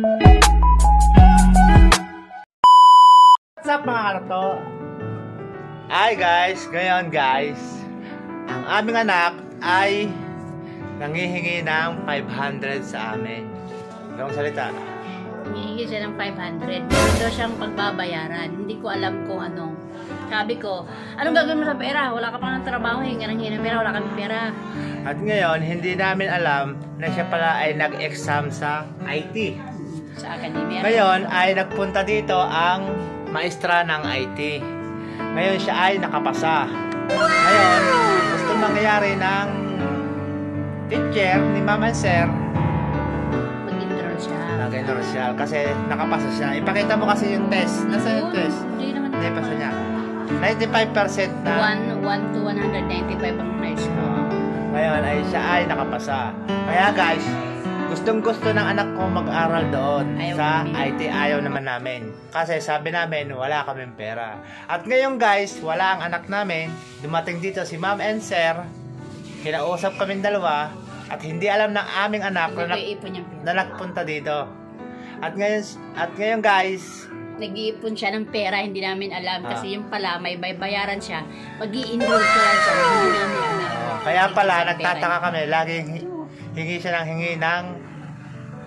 What's up mga karto? Hi guys, ngayon guys, ang aming anak ay nangihingi ng 500 sa amin. Anong salita? Nangihingi siya ng 500. Meron daw siyang pagbabayaran. Hindi ko alam kung ano. Sabi ko, anong gagawin mo sa pera? Wala ka pa ng trabaho, hingi ng pera, wala kang pera. At ngayon, hindi namin alam na siya pala ay nag-exam sa IT. Sa akademya. Ngayon ay nagpunta dito ang maestra ng IT. Ngayon siya ay nakapasa. Ngayon, gusto mangyayari ng teacher ni Mama and Sir Mag-enroll siya. nag-enroll siya kasi nakapasa siya. Ipakita mo kasi yung test. Nasa yung test? Hindi naman. Hindi pa niya. 95% na. 1 to 195 ang high school. Ngayon ay siya ay nakapasa. Kaya guys, gustong-gusto ng anak ko mag-aral doon Ayaw sa namin. IT. Ayaw naman namin. Kasi sabi namin, wala kaming pera. At ngayon guys, wala ang anak namin. Dumating dito si Ma'am and Sir. Kinausap kaming dalawa. At hindi alam ng aming anak Hindi ko iipon yung pera. na nagpunta dito. At ngayon guys, Nag-iipon siya ng pera, hindi namin alam. Kasi yung pala, may bayaran siya. Mag-i-enroll siya lang siya. Hindi namin alam. kaya pala nagtataka kami. Laging hingi siya ng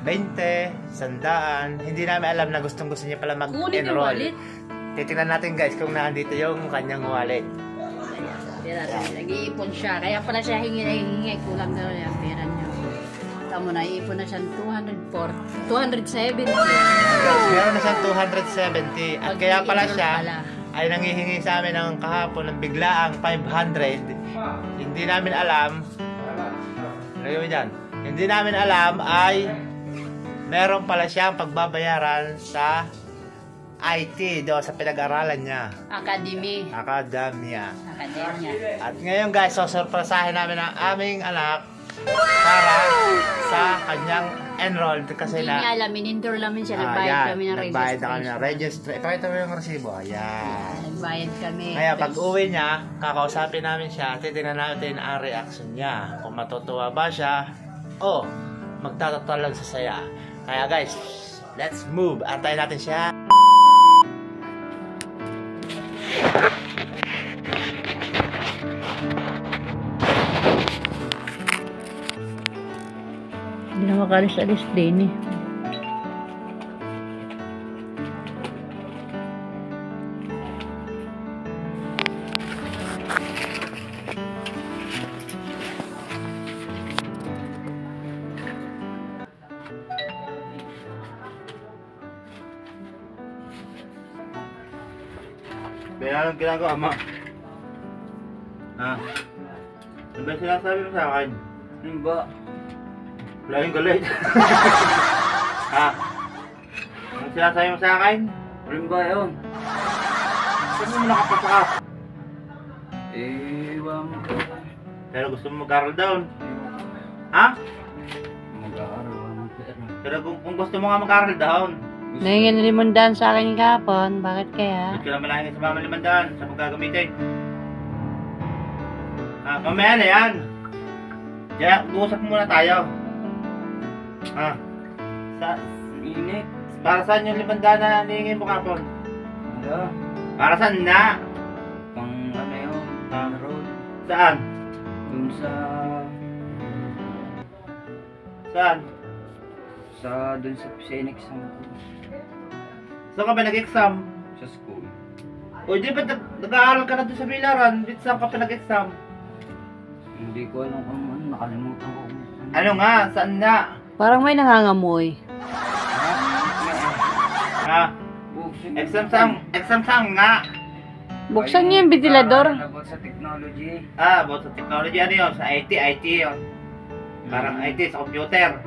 20, 100. Hindi namin alam na gustong-gusto niya pala Kunin yung mag-enroll. wallet. Titingnan natin guys kung nandito yung kanyang wallet. Pera, nag-iipon siya. Kaya pala siya hingi. Kulang daw yung pera niya. Tama na, iipon na siya 270. Guys, meron na siyang 270. At kaya pala Mag-i-enroll siya pala. ay nangihingi sa amin ng kahapon ng biglaang 500. Hindi namin alam. Lagyan mo dyan. Hindi namin alam ay meron pala siyang pagbabayaran sa IT do sa pinag-aralan niya. Academy. Akademya. Academia. At ngayon guys, susurpresahin namin ang aming anak para sa kanyang enrolled kasi Hindi niya na alam, in-enroll namin siya. Nagbayad kami ng nagbayad na kami ng registration. register. Ipakita mo yung resibo. Ayan. Nagbayad kami. Kaya pag uwi niya, kakausapin namin siya, titingnan natin ang reaction niya. Kung matutuwa ba siya o magtatatawa lang sa saya. Kaya guys, let's move. Antayin natin siya. Hindi na makalis-alis din eh. Kaya anong ginagawa mo? Ha? Ano ba sinasabi mo sa akin? Ano ba? Laging galit. Ha? Anong sinasabi mo sa akin? Ano ba yun? Saan mo nakapasa ka? Ewan ko. Pero gusto mo mag-aral down? Ha? Mag-aaral ng pera. Pero kung gusto mo nga mag-aral down, Nahingin limandaan sa akin kahapon. Bakit kaya? ba't ka naman lahingin sa Mama Limandaan? Sa magagamitin? Ha? Mamaya na yan. Kaya, uusap muna tayo. Ha? Init. Para saan yung 500 na nahingin mo kapon? Ano? Para saan na? Pang ano yun? Road. Saan? Dun sa... Saan? Dun sa Phoenix ang Saan ka ba nag-exam? sa school. O di ba nag-aaral ka na doon sa Bilaran? Dito saan ka pa nag-exam? Hindi ko alam kung ano. Nakalimutan ko. Ano nga? Saan nga? Parang may nangangamoy. Ha? Exam saan nga? Buksan niyo yung ventilador. About sa technology. About sa technology. Ano yun? Sa IT yun. Parang IT sa computer.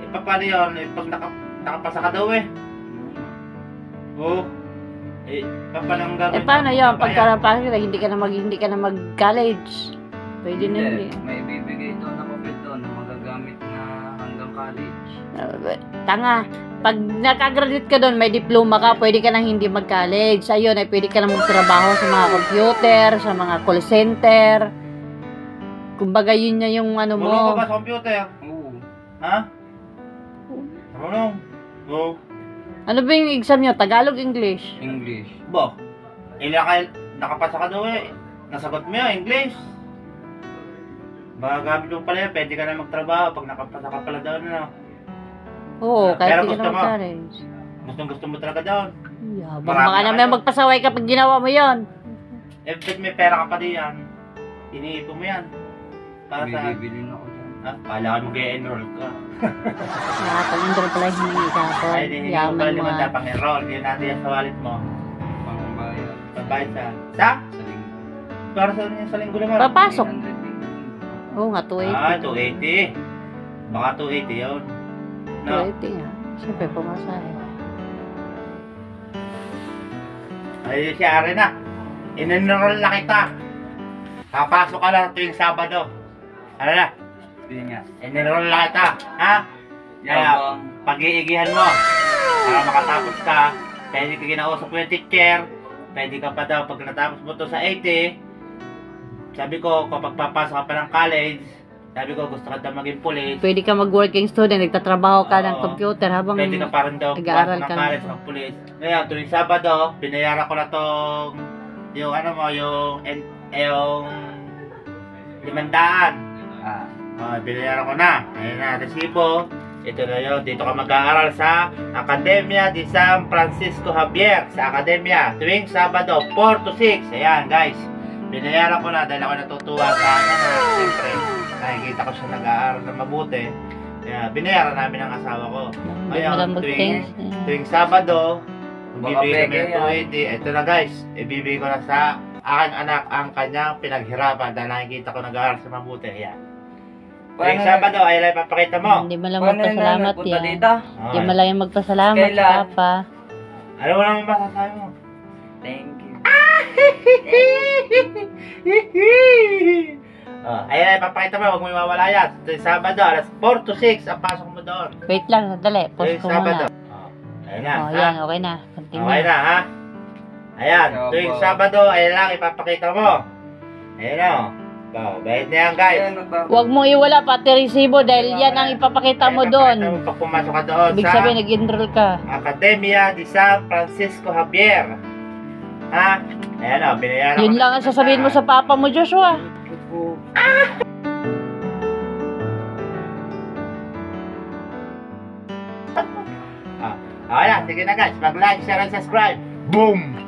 Eh, paano yun? Eh, pag nakapasa ka daw eh. Oo. Eh, paano ang gagawin? Paano yun? Babayan? Pagka hindi ka na mag-college. Pwede na hindi. May bibigay doon na papel doon na magagamit na hanggang college. Tanga. Pag nakagraduate ka doon, may diploma ka, pwede ka nang hindi mag-college. Ayun, ay pwede ka nang magtrabaho sa mga computer, sa mga call center. Kumbaga yun na yung ano mo. Marunong ka ba sa computer? Oo. Ha? Marunong? Oo. Ano ba yung exam nyo? Tagalog, English? English. Bo, nakapasa ka doon eh. Nasagot mo yun, English. Magagamit mo pala yun, pwede ka na magtrabaho pag nakapasa ka pala doon, ano. Oo, kahit Pero hindi ka gusto na mo? mag-college. Gusto mo talaga doon. Yabang Marami baka ka naman doon. magpasaway kapag ginawa mo yon. Eh, ba't may pera ka pa diyan? Iniipon mo yan. Para sa... Bibili na ako dyan. Ah, kala ko mag-enroll ka. Pag-enroll pala hindi ka po. Ay, hindi mo Yaman pala mo naman nga. dapat enroll. Yun natin yan sa wallet mo. Pangbayad. Pagbayad sa... Sa? Sa linggo. Para sa linggo naman. Papasok. 300 din. Oo nga, 280. Ah, 280. Baka 280 yun. No? 280 nga. Siyempre, pumasahe. Ay, si Ari na. In-enroll na kita. Papasok ka lang tuwing Sabado. Ano na? Hindi nga. In-enroll na kita. Ha? Kaya, Yabang. pag-iigihan mo. Para makatapos ka. Pwede ka kinausap mo yung teacher. Pwede ka pa daw pag natapos mo to sa 80. Sabi ko, kapag papasok ka pa ng college, sabi ko, gusto ka daw maging police. Pwede ka mag-working student, nagtatrabaho ka ng Oo. computer habang Pwede ka parang daw nag-aaral ng ka college, na. mag-police. Ngayon, tuwing Sabado, binayaran ko na tong yung ano mo, yung 500. Ah. Binayaran ko na. Ayun na, resibo. Ito na yun. Dito ka mag-aaral sa Academia de San Francisco Javier. Sa Academia. Tuwing Sabado, 4 to 6. Ayan, guys. Binayaran ko na dahil ako natutuwa sa ano na. Siyempre, nakikita ko siya nag-aaral na mabuti. Kaya binayaran namin ang asawa ko. Ngayon, malambot things. tuwing Sabado, Baka bibigay kami peke ng 280. Ito na guys, ibibigay ko na sa aking anak ang kanyang pinaghirapan dahil nakikita ko nag-aaral sa mabuti. Ayan. Tuwing Sabado, ay lang papakita mo. Hindi mo lang Paano yun, magpasalamat punta yan. dito? Hindi mo lang yung magpasalamat Kailan? sa papa. Ano mo naman masasabi mo? Thank you. Ayan lang papakita mo, huwag mo iwawala yan. Tuwing Sabado, alas 4 to 6 ang pasok mo doon. Wait lang, sandali. Pause Tuwing ko Sabado. muna. Ayan na. Oh, ha? yan, okay na. Continue. Okay na, ha? Ayan, tuwing Sabado, ayan lang, ipapakita mo. Ayan o. Bayad na yan, guys. Huwag mong iwala pati resibo dahil yan ang ipapakita mo doon. Ipapakita mo pag pumasok ka doon Ibig sa sabihin, nag-enroll ka. Academia de San Francisco Javier. Ha? Ayan o, binayaran Yun ko lang na ang sasabihin mo sa papa mo, Joshua. Okay na, sige na guys. Mag-like, share, and subscribe. Boom!